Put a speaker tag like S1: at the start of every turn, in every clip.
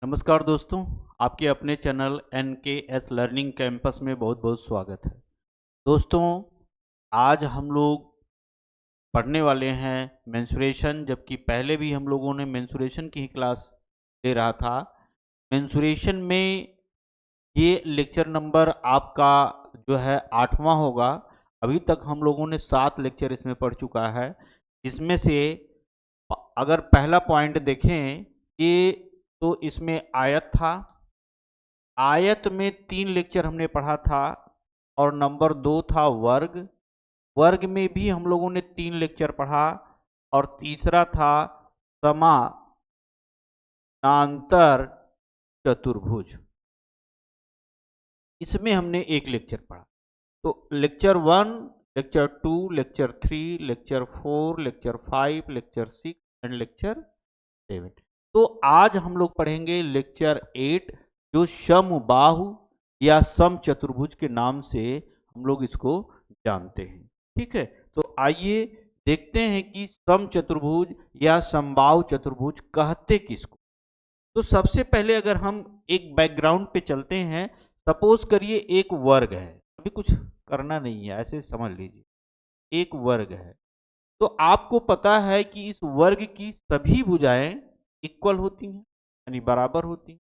S1: नमस्कार दोस्तों, आपके अपने चैनल NKS लर्निंग कैंपस में बहुत बहुत स्वागत है। दोस्तों, आज हम लोग पढ़ने वाले हैं मेंस्ट्रुएशन, जबकि पहले भी हम लोगों ने मेंस्ट्रुएशन की ही क्लास ले रहा था। मेंस्ट्रुएशन में ये लेक्चर नंबर आपका जो है 8वां होगा। अभी तक हम लोगों ने 7 लेक्चर इसमें पढ़ चुका है, जिसमें से अगर पहला पॉइंट देखें कि तो इसमें आयत था। आयत में 3 लेक्चर हमने पढ़ा था और नंबर 2 था वर्ग। वर्ग में भी हम लोगों ने 3 लेक्चर पढ़ा और तीसरा था समानांतर चतुर्भुज। इसमें हमने 1 लेक्चर पढ़ा। तो lecture 1, lecture 2, lecture 3, lecture 4, lecture 5, lecture 6 and lecture 7। तो आज हम लोग पढ़ेंगे लेक्चर 8, जो समबाहु या समचतुर्भुज के नाम से हम लोग इसको जानते हैं। ठीक है, तो आइए देखते हैं कि समचतुर्भुज या समबाहु चतुर्भुज कहते किसको। तो सबसे पहले अगर हम एक बैकग्राउंड पे चलते हैं, सपोज करिए एक वर्ग है, अभी कुछ करना नहीं है, ऐसे समझ लीजिए एक वर्ग है। तो आपको पता है कि इस वर्ग की सभी भुजाएं इक्वल होती हैं, यानी बराबर होती हैं,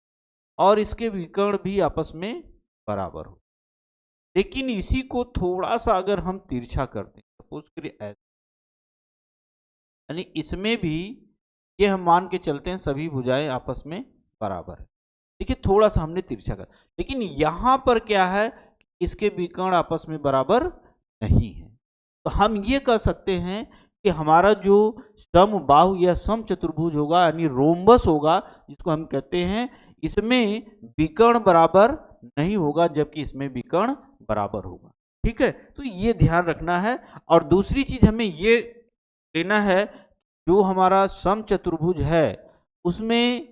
S1: और इसके विकर्ण भी आपस में बराबर हो। लेकिन इसी को थोड़ा सा अगर हम तिरछा करते हैं, सपोज करिए ऐसे, यानी इसमें भी ये हम मान के चलते हैं सभी भुजाएं आपस में बराबर है। देखिए थोड़ा सा हमने तिरछा कर, लेकिन यहां पर क्या है, इसके विकर्ण आपस में बराबर नहीं है। तो हम ये कह सकते हैं कि हमारा जो समबाहु या समचतुर्भुज होगा, यानी रोम्बस होगा, जिसको हम कहते हैं, इसमें विकर्ण बराबर नहीं होगा, जबकि इसमें विकर्ण बराबर होगा। ठीक है, तो ये ध्यान रखना है। और दूसरी चीज हमें ये लेना है, जो हमारा समचतुर्भुज है उसमें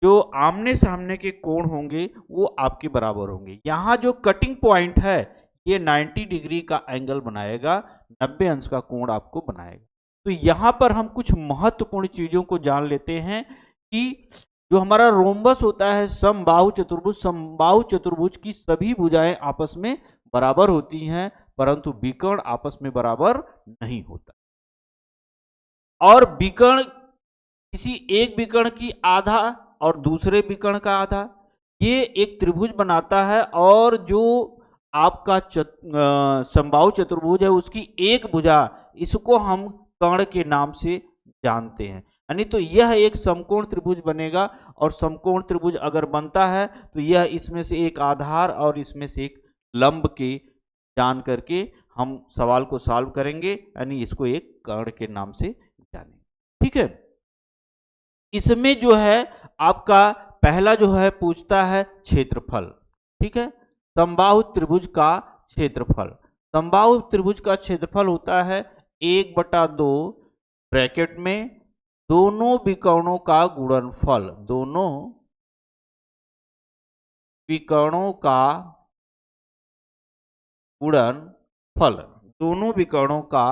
S1: जो आमने सामने के कोण होंगे वो आपके बराबर होंगे। यहाँ जो कटिंग पॉइंट है ये 90 डिग्री का एंगल बनाएगा, 90 अंश का कोण आपको बनाएगा। तो यहाँ पर हम कुछ महत्वपूर्ण चीजों को जान लेते हैं कि जो हमारा रोम्बस होता है समबाहु चतुर्भुज, समबाहु चतुर्भुज की सभी भुजाएं आपस में बराबर होती हैं, परंतु विकर्ण आपस में बराबर नहीं होता। और विकर्ण किसी एक विकर्ण की आधा और दूसरे विकर्ण का आधा, ये एक त्रिभुज बनाता है। और जो आपका समबाहु चतुर्भुज है उसकी एक भुजा, इसको हम कर्ण के नाम से जानते हैं। यानी तो यह एक समकोण त्रिभुज बनेगा, और समकोण त्रिभुज अगर बनता है तो यह इसमें से एक आधार और इसमें से एक लंब के जान करके हम सवाल को सॉल्व करेंगे, यानी इसको एक कर्ण के नाम से जानेंगे। ठीक है, इसमें जो है आपका पहला जो है पूछता है क्षेत्रफल। ठीक है, समबाहु त्रिभुज का क्षेत्रफल। समबाहु त्रिभुज का क्षेत्रफल होता है 1/2 ब्रैकेट में दोनों विकर्णों का गुणनफल, दोनों विकर्णों का गुणनफल, दोनों विकर्णों का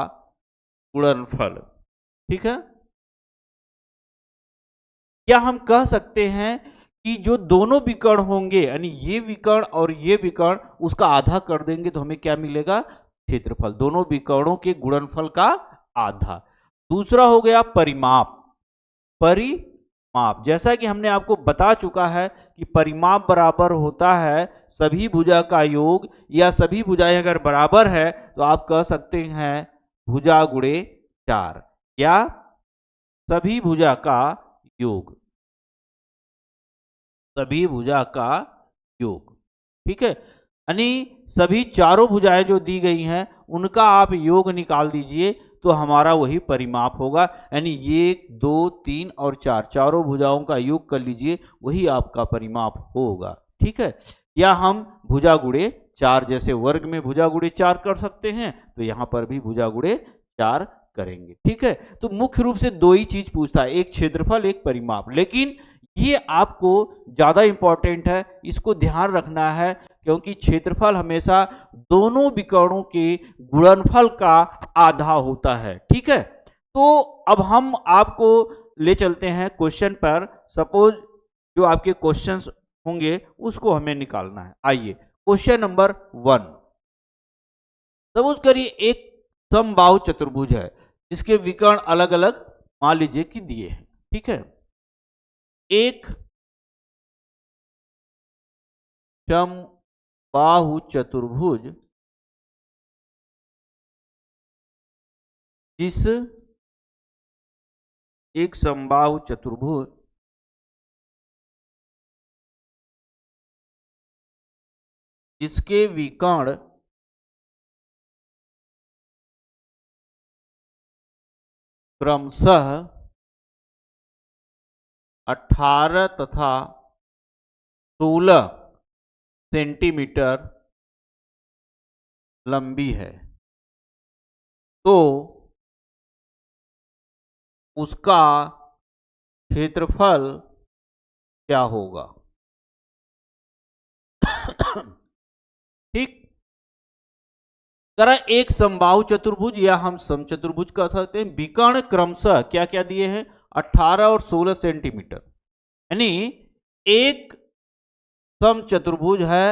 S1: गुणनफल। ठीक है, या हम कह सकते हैं कि जो दोनों विकर्ण होंगे, यानी ये विकर्ण और ये विकर्ण, उसका आधा कर देंगे तो हमें क्या मिलेगा, क्षेत्रफल, दोनों विकर्णों के गुणनफल का आधा। दूसरा हो गया परिमाप। परिमाप, जैसा कि हमने आपको बता चुका है कि परिमाप बराबर होता है सभी भुजा का योग, या सभी भुजाएं अगर बराबर है तो आप कह सकते हैं भुजा गुणे 4, या सभी भुजा का योग, सभी भुजा का योग। ठीक है, यानी सभी चारों भुजाएं जो दी गई हैं उनका आप योग निकाल दीजिए तो हमारा वही परिमाप होगा। यानी 1, 2, 3 और 4, चारों भुजाओं का योग कर लीजिए, वही आपका परिमाप होगा। ठीक है, या हम भुजा गुणे 4, जैसे वर्ग में भुजा गुणे 4 कर सकते हैं, तो यहां पर भी भुजा गुणे 4 करेंगे। ठीक है, तो मुख्य रूप से दो ही चीज पूछता है, एक क्षेत्रफल, एक परिमाप। लेकिन ये आपको ज्यादा इंपॉर्टेंट है, इसको ध्यान रखना है, क्योंकि क्षेत्रफल हमेशा दोनों विकर्णों के गुणनफल का आधा होता है। ठीक है, तो अब हम आपको ले चलते हैं क्वेश्चन पर। सपोज जो आपके क्वेश्चंस होंगे उसको हमें निकालना है। आइए क्वेश्चन नंबर 1, सपोज करिए एक समबाहु चतुर्भुज है जिसके विकर्ण अलग अलग मान लीजिए कि दिए हैं, ठीक है। एक समबाहु चतुर्भुज जिस एक समबाहु चतुर्भुज जिसके विकर्ण क्रमशः 18 तथा 16 सेंटीमीटर लंबी है, तो उसका क्षेत्रफल क्या होगा। ठीक, करा एक समबाहु चतुर्भुज या हम समचतुर्भुज कह सकते हैं, विकर्ण क्रमशः क्या क्या दिए हैं, 18 और 16 सेंटीमीटर, यानी एक समचतुर्भुज है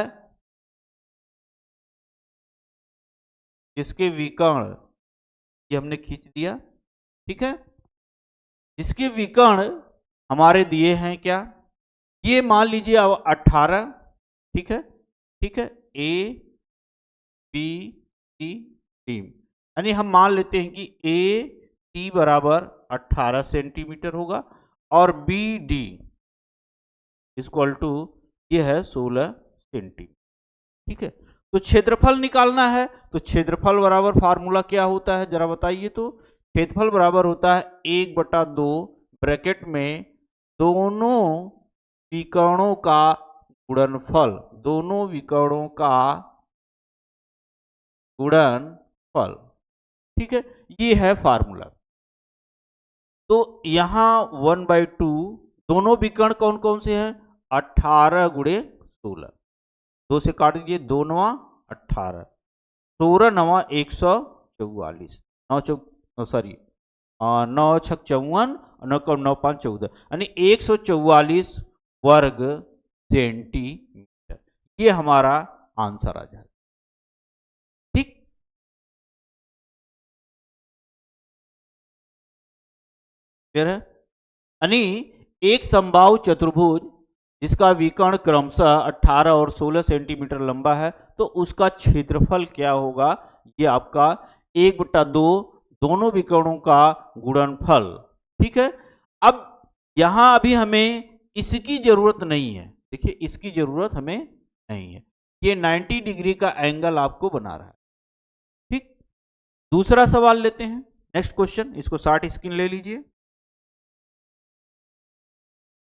S1: जिसके विकर्ण ये हमने खींच दिया, ठीक है, जिसके विकर्ण हमारे दिए हैं क्या, ये मान लीजिए अब 18, ठीक है, ठीक है, ए बी सी डी, यानी हम मान लेते हैं कि ए सी बराबर 18 सेंटीमीटर होगा और बी डी इक्वल टू ये है 16 सेंटीमीटर, ठीक है। तो क्षेत्रफल निकालना है, तो क्षेत्रफल बराबर फार्मूला क्या होता है जरा बताइए। तो क्षेत्रफल बराबर होता है 1/2 ब्रैकेट में दोनों विकर्णों का गुणनफल, दोनों विकर्णों का गुणनफल, ठीक है, ये है फार्मूला। तो यहां 1/2 दोनों विकर्ण कौन कौन से हैं, 18 गुणे 16, 2 से काट दीजिए, 2 9 18, 16 9 144, 9 6 54, 9 5 14, यानी 144 वर्ग सेंटीमीटर, ये हमारा आंसर आ जाए, ठीक। क्लियर है, यानी एक समबाहु चतुर्भुज जिसका विकर्ण क्रमशः 18 और 16 सेंटीमीटर लंबा है, तो उसका क्षेत्रफल क्या होगा, ये आपका 1/2 दोनों विकर्णों का गुणनफल, ठीक है। अब यहां अभी हमें इसकी जरूरत नहीं है, देखिए इसकी जरूरत हमें नहीं है, ये 90 डिग्री का एंगल आपको बना रहा है, ठीक। दूसरा सवाल लेते हैं, नेक्स्ट क्वेश्चन, इसको 60 स्क्रीन ले लीजिए।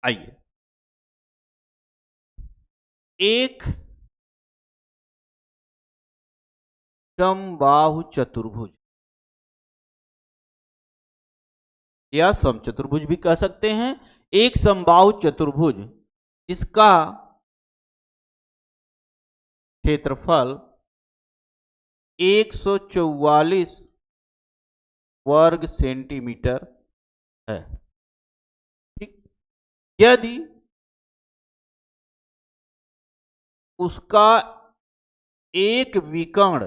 S1: आइए, एक समबाहु चतुर्भुज या समचतुर्भुज भी कह सकते हैं, एक समबाहु चतुर्भुज जिसका क्षेत्रफल 144 वर्ग सेंटीमीटर है, ठीक। यदि उसका एक विकर्ण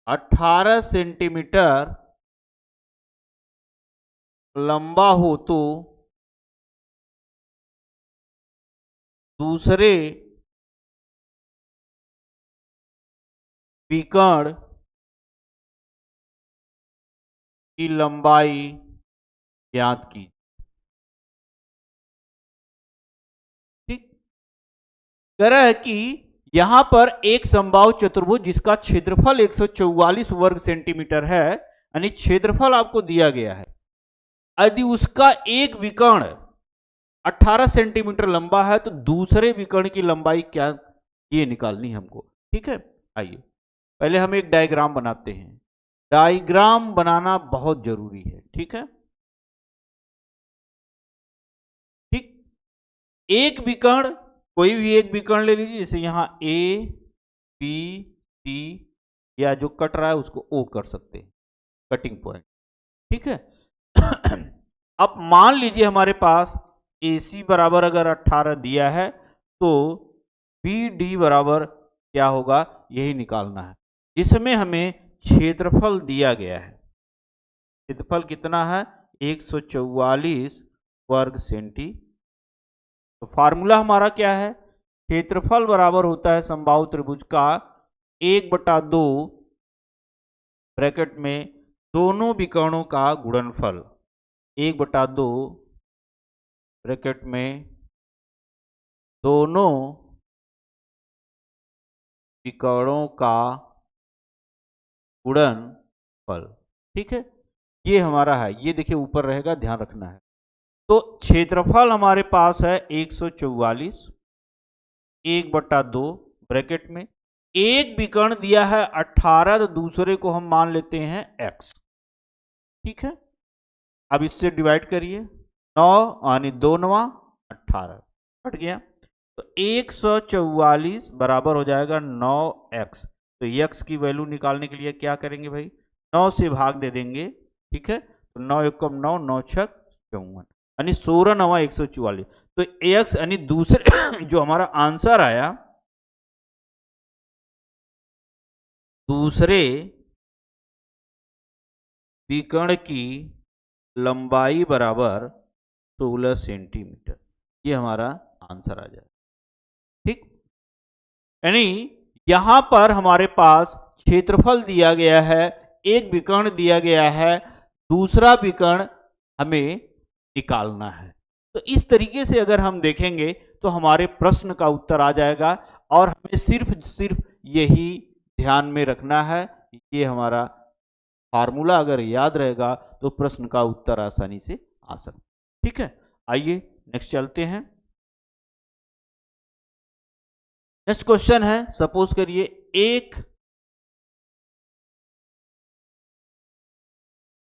S1: 18 सेंटीमीटर लंबा हो तो दूसरे विकर्ण की लंबाई ज्ञात की, ठीक। कह रहा है कि यहां पर एक समबाहु चतुर्भुज जिसका क्षेत्रफल 144 वर्ग सेंटीमीटर है, यानी क्षेत्रफल आपको दिया गया है, यदि उसका एक विकर्ण 18 सेंटीमीटर लंबा है तो दूसरे विकर्ण की लंबाई क्या, ये निकालनी हमको, ठीक है। आइए पहले हम एक डायग्राम बनाते हैं, डायग्राम बनाना बहुत जरूरी है, ठीक है, ठीक। एक विकर्ण, कोई भी एक विकर्ण ले लीजिए, जैसे यहां ए बी सी, या जो कट रहा है उसको ओ कर सकते हैं, कटिंग पॉइंट, ठीक है। अब मान लीजिए हमारे पास AC बराबर अगर 18 दिया है तो BD बराबर क्या होगा, यही निकालना है, जिसमें हमें क्षेत्रफल दिया गया है। क्षेत्रफल कितना है, 144 वर्ग सेंटी। तो फार्मूला हमारा क्या है, क्षेत्रफल बराबर होता है समबाहु त्रिभुज का 1/2 ब्रैकेट में दोनों विकर्णों का गुणनफल, 1/2 ब्रैकेट में दोनों विकर्णों का गुणनफल। ठीक है, ये हमारा है, ये देखिए ऊपर रहेगा, ध्यान रखना है। तो क्षेत्रफल हमारे पास है 144, 1/2 ब्रैकेट में एक विकर्ण दिया है 18, तो दूसरे को हम मान लेते हैं x। ठीक है, अब इससे डिवाइड करिए, 9 यानी 2 9 18 कट गया, तो 144 बराबर हो जाएगा 9x। तो x की वैल्यू निकालने के लिए क्या करेंगे भाई, 9 से भाग दे देंगे। ठीक है, तो 9 एकम 9, 9 छक 54, यानी 16 9 144। तो x यानी दूसरे जो हमारा आंसर आया, दूसरे विकर्ण की लंबाई बराबर 16 सेंटीमीटर, ये हमारा आंसर आ जाए। ठीक, यानी यहां पर हमारे पास क्षेत्रफल दिया गया है, एक विकर्ण दिया गया है, दूसरा विकर्ण हमें निकालना है। तो इस तरीके से अगर हम देखेंगे तो हमारे प्रश्न का उत्तर आ जाएगा, और हमें सिर्फ यही ध्यान में रखना है, ये हमारा फार्मूला अगर याद रहेगा तो प्रश्न का उत्तर आसानी से आ सकता। ठीक है, आइए नेक्स्ट चलते हैं। नेक्स्ट क्वेश्चन है, सपोज करिए एक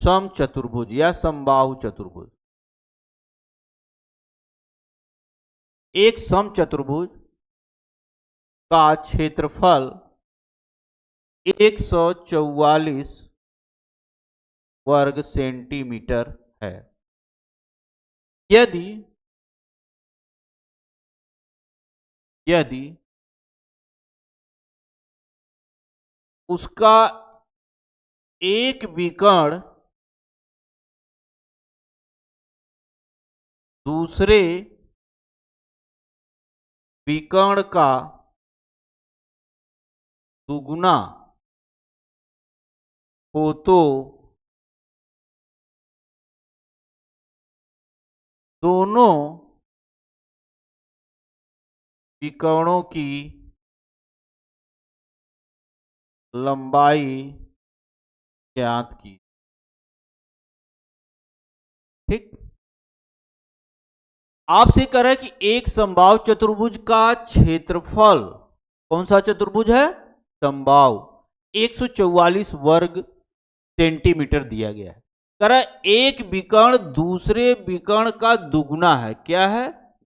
S1: समचतुर्भुज या समबाहु चतुर्भुज, एक समचतुर्भुज का क्षेत्रफल 144 वर्ग सेंटीमीटर है। यदि उसका एक विकर्ण दूसरे विकर्ण का दुगुना हो तो दोनों विकर्णों की लंबाई ज्ञात की। ठीक, आपसे कह रहा है कि एक समबाहु चतुर्भुज का क्षेत्रफल, कौन सा चतुर्भुज है, समबाहु, 144 वर्ग सेंटीमीटर दिया गया है। कह रहा है एक विकर्ण दूसरे विकर्ण का दुगुना है, क्या है,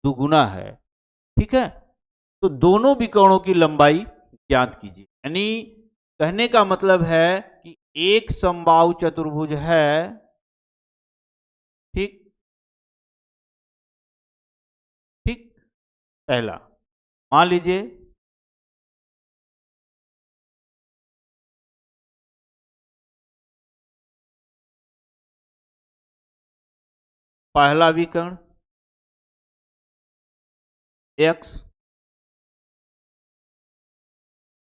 S1: दुगुना है। ठीक है, तो दोनों विकर्णों की लंबाई ज्ञात कीजिए। यानी कहने का मतलब है कि एक समबाहु चतुर्भुज है, ठीक ठीक, पहला मान लीजिए पहला विकर्ण x,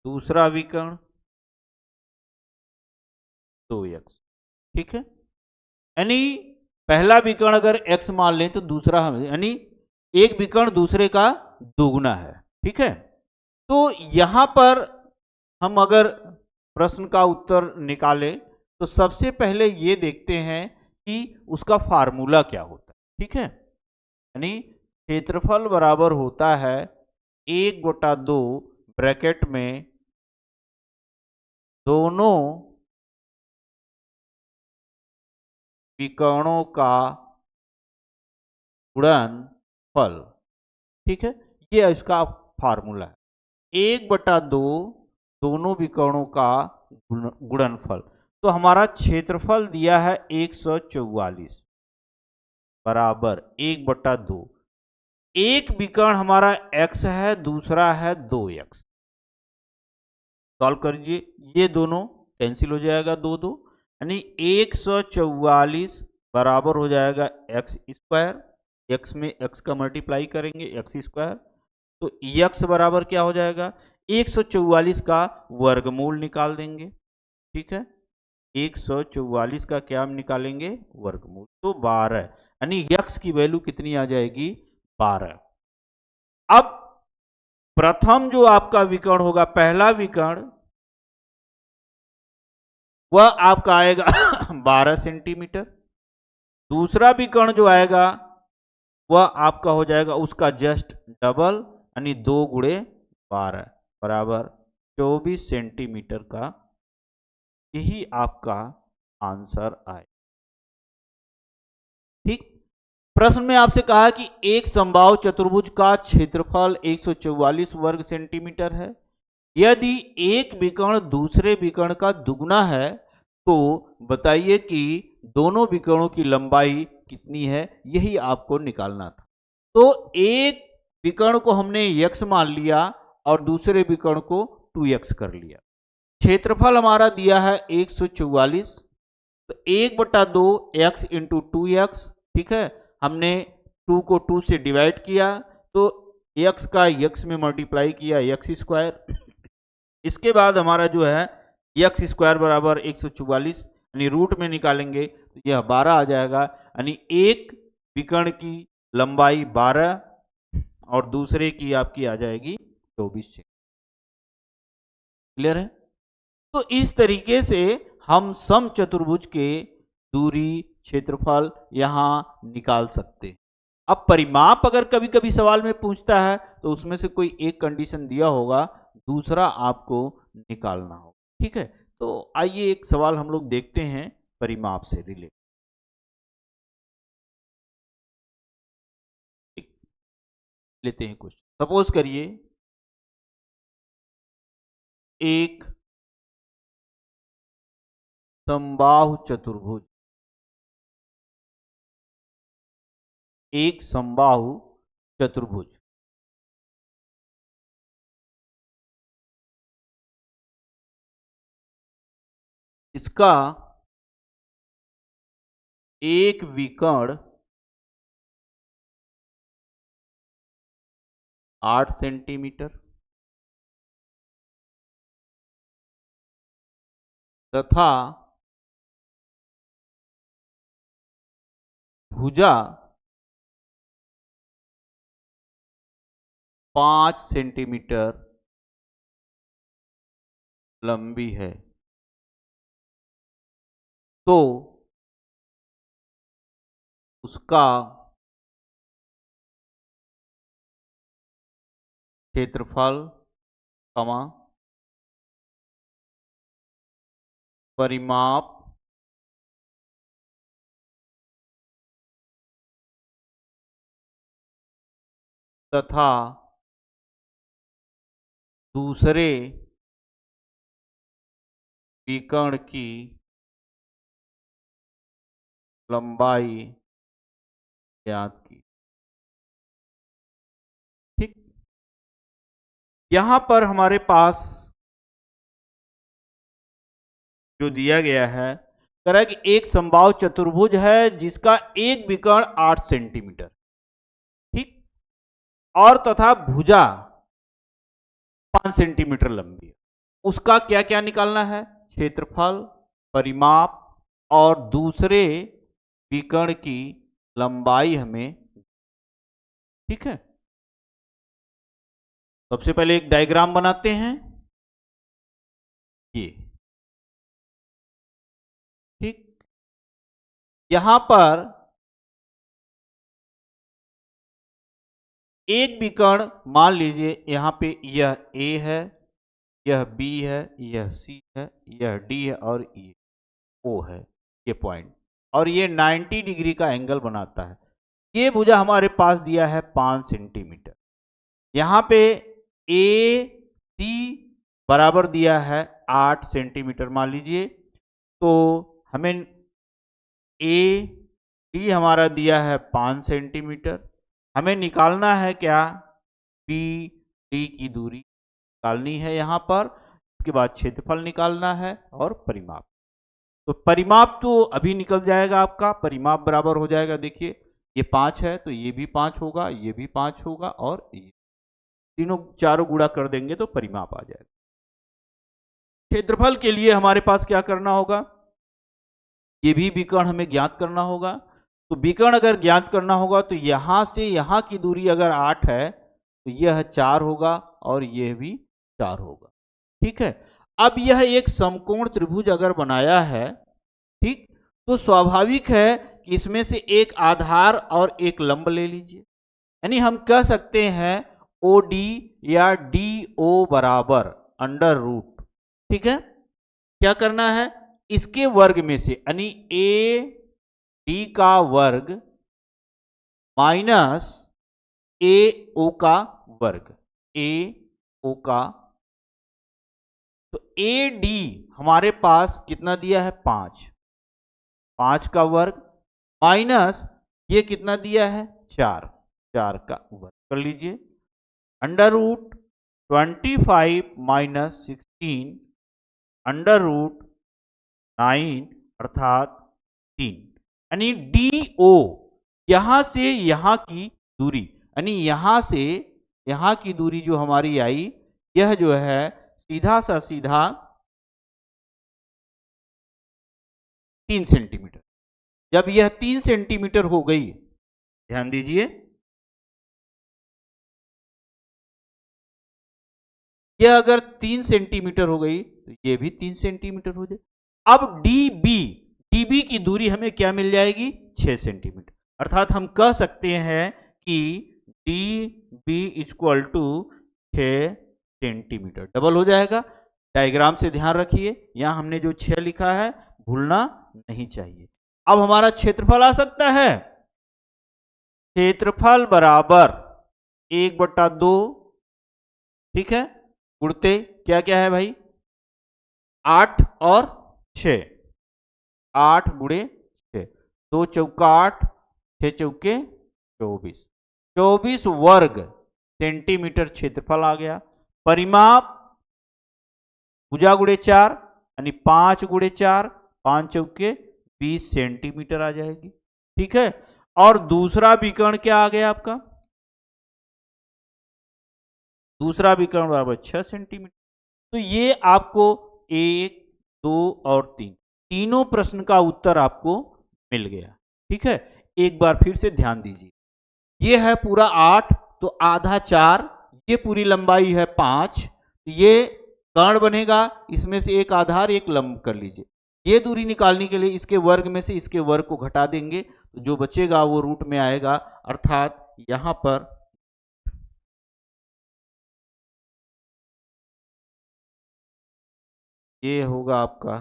S1: दूसरा विकर्ण 2x। ठीक है, यानी पहला विकर्ण अगर x मान लें तो दूसरा हम, यानी एक विकर्ण दूसरे का दोगुना है। ठीक है, तो यहां पर हम अगर प्रश्न का उत्तर निकालें तो सबसे पहले ये देखते हैं कि उसका फार्मूला क्या होता है। ठीक है, यानी क्षेत्रफल बराबर होता है 1/2 ब्रैकेट में दोनों विकर्णों का गुणनफल। ठीक है, ये इसका फार्मूला है, 1/2 दोनों विकर्णों का गुणनफल। तो हमारा क्षेत्रफल दिया है 144, बराबर 1/2। एक विकर्ण हमारा x है, दूसरा है 2x। सॉल्व करिए, ये दोनों कैंसिल हो जाएगा, 2 2, यानी 144 बराबर हो जाएगा एक्स स्क्वायर। एक्स में एक्स का मल्टीप्लाई करेंगे, एक्स स्क्वायर, तो एक्स बराबर क्या हो जाएगा, 144 का वर्गमूल निकाल देंगे। ठीक है, 144 का क्या हम निकालेंगे, वर्गमूल, तो 12, यानी एक्स की वैल्यू कितनी आ जाएगी, 12। अब प्रथम जो आपका विकर्ण होगा, पहला विकर्ण, वह आपका आएगा 12 सेंटीमीटर। दूसरा विकर्ण जो आएगा वह आपका हो जाएगा उसका जस्ट डबल, यानी 2 गुणे 12 बराबर 24 सेंटीमीटर का, यही आपका आंसर आए। ठीक, प्रश्न में आपसे कहा कि एक समबाहु चतुर्भुज का क्षेत्रफल 144 वर्ग सेंटीमीटर है। यदि एक विकर्ण दूसरे विकर्ण का दुगना है तो बताइए कि दोनों विकर्णों की लंबाई कितनी है, यही आपको निकालना था। तो एक विकर्ण को हमने x मान लिया और दूसरे विकर्ण को 2x कर लिया। क्षेत्रफल हमारा दिया है 144, तो 1/2 x इंटू 2x। ठीक है, हमने 2 को 2 से डिवाइड किया तो x का x में मल्टीप्लाई किया, x स्क्वायर। इसके बाद हमारा जो है एक्स स्क्वायर बराबर 144, यानी रूट में निकालेंगे तो यह 12 आ जाएगा, यानी एक विकर्ण की लंबाई 12 और दूसरे की आपकी आ जाएगी 24। क्लियर है? तो इस तरीके से हम समचतुर्भुज के दूरी, क्षेत्रफल यहां निकाल सकते। अब परिमाप अगर कभी कभी सवाल में पूछता है तो उसमें से कोई एक कंडीशन दिया होगा, दूसरा आपको निकालना होगा। ठीक है, तो आइए एक सवाल हम लोग देखते हैं परिमाप से रिलेटेड। लेते हैं क्वेश्चन। सपोज करिए एक समबाहु चतुर्भुज, एक समबाहु चतुर्भुज इसका एक विकर्ण 8 सेंटीमीटर तथा भुजा 5 सेंटीमीटर लंबी है, तो उसका क्षेत्रफल, परिमाप तथा दूसरे विकर्ण की लंबाई ज्ञात की। ठीक, यहां पर हमारे पास जो दिया गया है, कह रहा है कि एक समबाहु चतुर्भुज है जिसका एक विकर्ण 8 सेंटीमीटर, ठीक, और तथा भुजा 5 सेंटीमीटर लंबी है। उसका क्या क्या निकालना है, क्षेत्रफल, परिमाप और दूसरे विकर्ण की लंबाई हमें। ठीक है, सबसे पहले एक डायग्राम बनाते हैं, ये। ठीक, यहां पर एक विकर्ण मान लीजिए, यहां पे यह A है, यह B है, यह C है, यह D है और ये O है, ये पॉइंट, और ये 90 डिग्री का एंगल बनाता है। ये भुजा हमारे पास दिया है 5 सेंटीमीटर। यहां पे AC बराबर दिया है 8 सेंटीमीटर मान लीजिए, तो हमें A डी हमारा दिया है 5 सेंटीमीटर। हमें निकालना है क्या, बी डी की दूरी निकालनी है यहाँ पर। इसके बाद क्षेत्रफल निकालना है और परिमाप। तो परिमाप तो अभी निकल जाएगा आपका, परिमाप बराबर हो जाएगा, देखिए ये 5 है तो ये भी 5 होगा, ये भी 5 होगा और ये तीनों चारों गुणा कर देंगे तो परिमाप आ जाएगा। क्षेत्रफल के लिए हमारे पास क्या करना होगा, ये भी विकर्ण हमें ज्ञात करना होगा। तो विकर्ण अगर ज्ञात करना होगा तो यहां से यहां की दूरी अगर 8 है तो यह 4 होगा और यह भी 4 होगा। ठीक है, अब यह एक समकोण त्रिभुज अगर बनाया है, ठीक, तो स्वाभाविक है कि इसमें से एक आधार और एक लंब ले लीजिए। यानी हम कह सकते हैं OD या DO बराबर अंडर रूट। ठीक है, क्या करना है, इसके वर्ग में से यानी AD का वर्ग माइनस AO का वर्ग, AO का, तो AD हमारे पास कितना दिया है 5, 5 का वर्ग माइनस ये कितना दिया है 4, 4 का वर्ग कर लीजिए। Under root 25 minus 16 under root 9 अर्थात 3, यानी DO यहां से यहां की दूरी, यानी यहां से यहां की दूरी जो हमारी आई, यह जो है सीधा सा सीधा 3 सेंटीमीटर। जब यह 3 सेंटीमीटर हो गई, ध्यान दीजिए, यह अगर 3 सेंटीमीटर हो गई तो यह भी 3 सेंटीमीटर हो जाए। अब DB की दूरी हमें क्या मिल जाएगी 6 सेंटीमीटर, अर्थात हम कह सकते हैं कि DB equal to 6 centimetre, double हो जाएगा। डायग्राम से ध्यान रखिए, यहां हमने जो 6 लिखा है भूलना नहीं चाहिए। अब हमारा क्षेत्रफल आ सकता है, क्षेत्रफल बराबर 1/2, ठीक है, गुणते क्या क्या है भाई 8 और 6, 8 गुणे 6, 2 चौका 8, 6 चौके 24, 24 वर्ग सेंटीमीटर क्षेत्रफल आ गया। परिमाप भुजा गुणे 4 यानी 5 गुणे 4, 5 चौके 20 सेंटीमीटर आ जाएगी। ठीक है, और दूसरा विकर्ण क्या आ गया आपका, दूसरा विकर्ण बराबर 6 सेंटीमीटर। तो ये आपको 1, 2 और 3 तीनों प्रश्न का उत्तर आपको मिल गया। ठीक है, एक बार फिर से ध्यान दीजिए, ये है पूरा 8 तो आधा 4, ये पूरी लंबाई है 5, ये कर्ण बनेगा, इसमें से एक आधार एक लंब कर लीजिए। ये दूरी निकालने के लिए इसके वर्ग में से इसके वर्ग को घटा देंगे तो जो बचेगा वो रूट में आएगा, अर्थात यहां पर ये होगा आपका।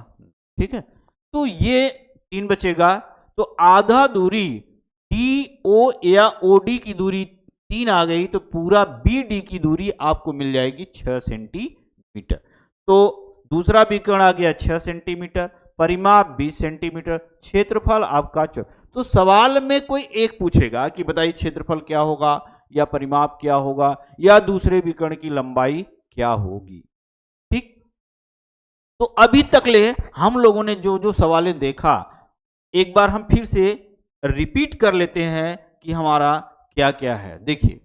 S1: ठीक है, तो ये 3 बचेगा, तो आधा दूरी DO या OD की दूरी 3 आ गई, तो पूरा BD की दूरी आपको मिल जाएगी 6 सेंटीमीटर। तो दूसरा विकर्ण आ गया 6 सेंटीमीटर, परिमाप 20 सेंटीमीटर, क्षेत्रफल आपका तो सवाल में कोई एक पूछेगा कि बताइए क्षेत्रफल क्या होगा या परिमाप क्या होगा या दूसरे विकर्ण की लंबाई क्या होगी। ठीक, तो अभी तक ले हम लोगों ने जो जो सवालें देखा, एक बार हम फिर से रिपीट कर लेते हैं कि हमारा क्या क्या है। देखिए,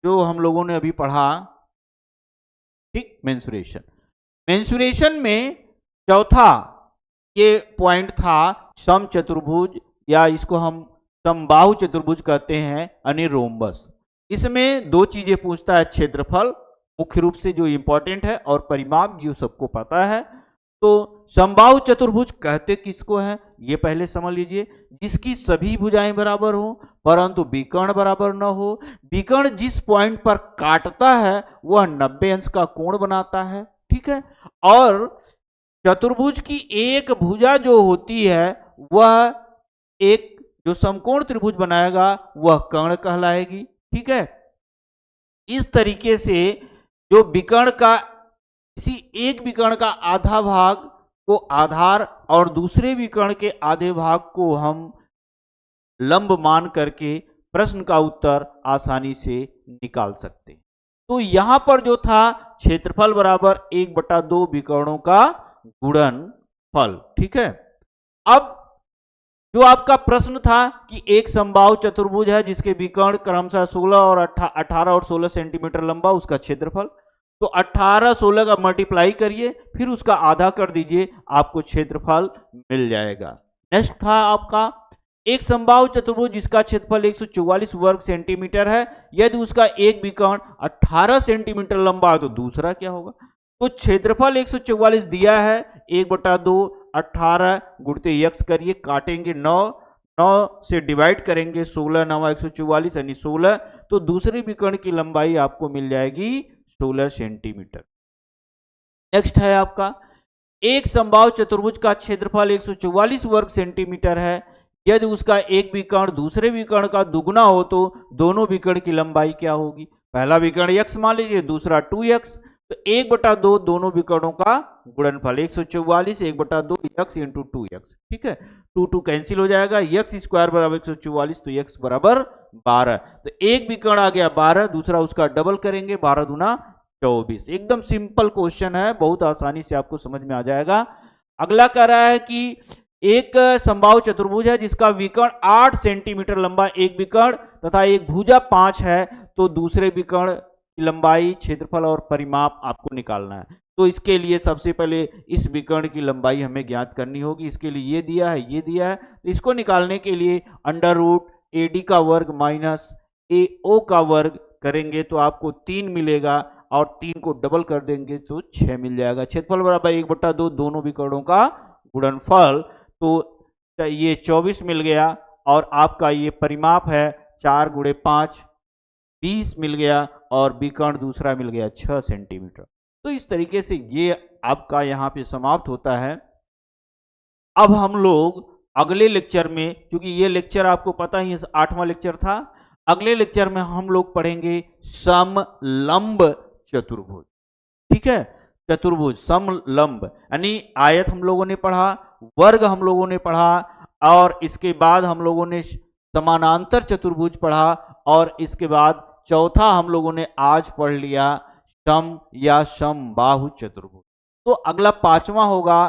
S1: जो हम लोगों ने अभी पढ़ा, ठीक, मेंसुरेशन, मेंसुरेशन में चौथा ये पॉइंट था समचतुर्भुज, या इसको हम समबाहु चतुर्भुज कहते हैं, यानी रोम्बस। इसमें दो चीजें पूछता है, क्षेत्रफल मुख्य रूप से जो इंपॉर्टेंट है और परिमाप जो सबको पता है। तो समबाहु चतुर्भुज कहते किसको है ये पहले समझ लीजिए, जिसकी सभी भुजाएं बराबर हो परंतु विकर्ण बराबर न हो। विकर्ण जिस पॉइंट पर काटता है वह 90 अंश का कोण बनाता है। ठीक है, और चतुर्भुज की एक भुजा जो होती है वह एक जो समकोण त्रिभुज बनाएगा वह कर्ण कहलाएगी। ठीक है, इस तरीके से जो विकर्ण का किसी एक विकर्ण का आधा भाग को आधार और दूसरे विकर्ण के आधे भाग को हम लंब मान करके प्रश्न का उत्तर आसानी से निकाल सकते हैं। तो यहां पर जो था क्षेत्रफल बराबर 1/2 विकर्णों का गुणनफल। ठीक है, अब जो आपका प्रश्न था कि एक समबाहु चतुर्भुज है जिसके विकर्ण क्रमशः 16 और 18 और 16 सेंटीमीटर लंबा, उसका क्षेत्रफल, तो 18 16 का मल्टीप्लाई करिए, फिर उसका आधा कर दीजिए, आपको क्षेत्रफल मिल जाएगा। नेक्स्ट था आपका एक समबाहु चतुर्भुज जिसका क्षेत्रफल 144 वर्ग सेंटीमीटर है, यदि उसका एक विकर्ण 18 सेंटीमीटर लंबा है तो दूसरा क्या होगा। तो क्षेत्रफल 144 दिया है, 1/2 18 गुणते x करिए, काटेंगे 9 से डिवाइड करेंगे 16 9 144 यानी 16, तो दूसरे विकर्ण की लंबाई आपको मिल जाएगी 16 सेंटीमीटर। नेक्स्ट है आपका एक समबाहु चतुर्भुज का क्षेत्रफल 144 वर्ग सेंटीमीटर है, यदि उसका एक विकर्ण दूसरे विकर्ण का दुगना हो तो दोनों विकर्ण की लंबाई क्या होगी। पहला विकर्ण x मान लीजिए, दूसरा 2x, तो 1/2 दोनों विकर्णों का गुणनफल 144 1/2 x इंटू 2x। ठीक है, 2 कैंसिल हो जाएगा, x स्क्वायर बराबर 144 तो x बराबर 12, तो एक विकर्ण आ गया 12, दूसरा उसका डबल करेंगे 12 दूना 24। एकदम सिंपल क्वेश्चन है, बहुत आसानी से आपको समझ में आ जाएगा। अगला कह रहा है कि एक समबाहु चतुर्भुज है जिसका विकर्ण 8 सेंटीमीटर लंबा एक विकर्ण तथा एक भुजा 5 है, तो दूसरे विकर्ण लंबाई, क्षेत्रफल और परिमाप आपको निकालना है। तो इसके लिए सबसे पहले इस विकर्ण की लंबाई हमें ज्ञात करनी होगी। इसके लिए ये दिया है, ये दिया है, तो इसको निकालने के लिए अंडर रूट AD का वर्ग माइनस AO का वर्ग करेंगे तो आपको 3 मिलेगा, और 3 को डबल कर देंगे तो 6 मिल जाएगा। क्षेत्रफल बराबर 1/2 दोनों विकर्णों का गुणनफल, तो ये 24 मिल गया, और आपका ये परिमाप है 4 × 5 20 मिल गया, और विकर्ण दूसरा मिल गया 6 सेंटीमीटर। तो इस तरीके से ये आपका यहाँ पे समाप्त होता है। अब हम लोग अगले लेक्चर में, क्योंकि ये लेक्चर आपको पता ही है 8वां लेक्चर था, अगले लेक्चर में हम लोग पढ़ेंगे समलंब चतुर्भुज। ठीक है, चतुर्भुज समलंब यानी आयत हम लोगों ने पढ़ा, वर्ग हम लोगों ने पढ़ा, और इसके बाद हम लोगों ने समानांतर चतुर्भुज पढ़ा, और इसके बाद चौथा हम लोगों ने आज पढ़ लिया सम या समबाहु चतुर्भुज। तो अगला 5वां होगा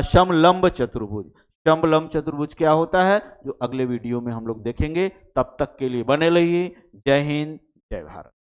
S1: समलंब चतुर्भुज। समलंब चतुर्भुज क्या होता है, जो अगले वीडियो में हम लोग देखेंगे। तब तक के लिए बने रहिए। जय हिंद, जय भारत।